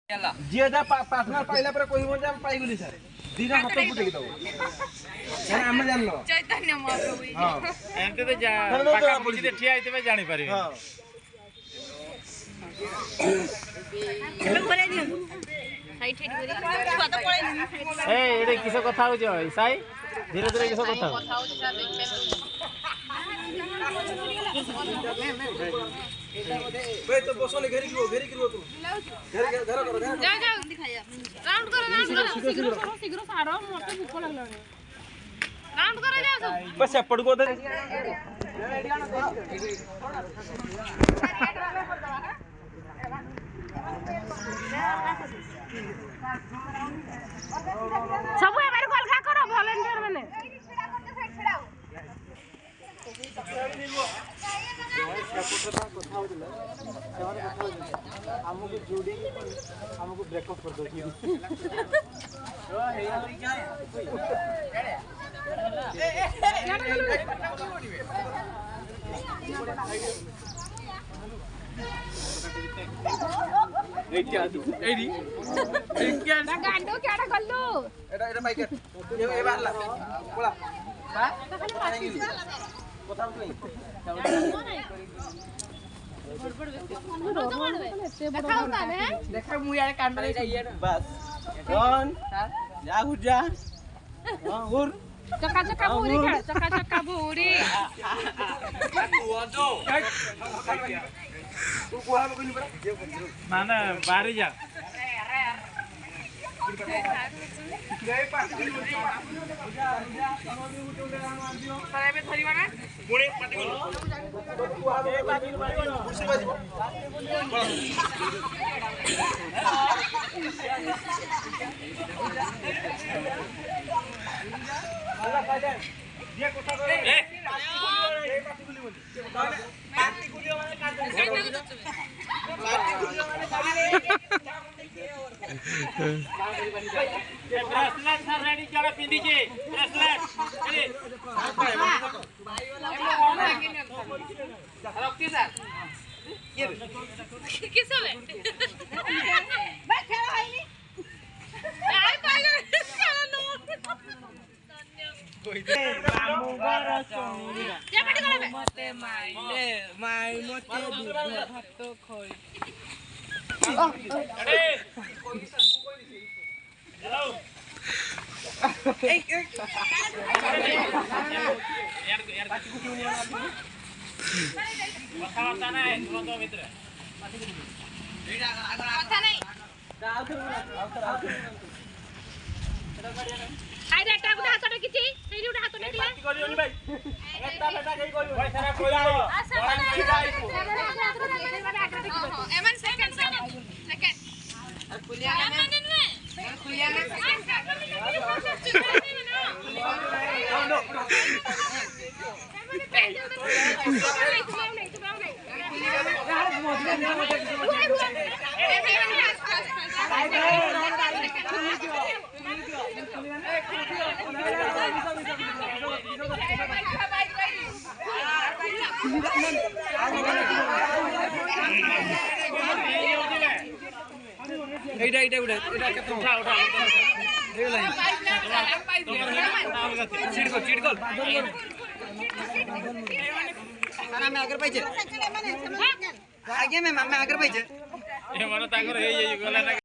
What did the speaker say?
जी partner पाइला पर कहबो जे हम पाइ गेली सर दीना हाथ फुटे दो यानी हम जान लो चैतन्य महाप्रभु हां एंते तो जा पाका पुछि दे ठिया आइते जानि पारि हां बोले दियो साइड हेड करी छुआ तो पळे ए एडे किसो कथा हो जो साई धीरे धीरे किसो कथा हो बे तो बसो ने घेरी किलो तू घर करो जा दिखाया राउंड करो शीघ्र सारो मते भूख लागलानी राउंड करो जा सब बस एपड़ को दे सब एबार कलखा करो वॉलंटियर माने हमको जोड़ी हमको ब्रेकअप कर दो गांडो केडा गल्लू एटा बाइक ए बाहरला बोला हां কথা কই देखा मुई यार कांडले बस कौन जा गुजा हां हुर चका भूरी खा चका भूरी तू कोहा में कोनी बड़ा माने बाहर जा गए पार्टी को जा समोदी उठे राम आंदियो सारे में धरिवा ना पुणे पार्टी को कोहा में पार्टी को कुर्सी बाजी अल्लाह फायदा ये कोठा करे ए पार्टी गुली बोल पार्टी गुली माने काट पार्टी गुली माने काट ब्रेसलेट सर रेडी चला पिंदी जे ब्रेसलेट चले भाई वाला रखती सर ये किस है मैं खेला है नहीं यार पागल चलो नो कोई मामू घर सोनिया ये पार्टी करे मते माइले माई मते दूध भात खोई अरे हेलो यार कथा नाही तुम मित्र कथा नहीं आइ रेटा गुडा हातटे किछि सेही गुडा हातटे दिला पार्टी करियोनी भाई एकटा बेटा कई करियो भाई सारा कोइला एमन सेकंड खुलिया एटा उठा केतना उठा ए लाइन चिट को सारा में आगर पाइजे आगे में मामा आगर पाइजे ए मन ताकर हे गला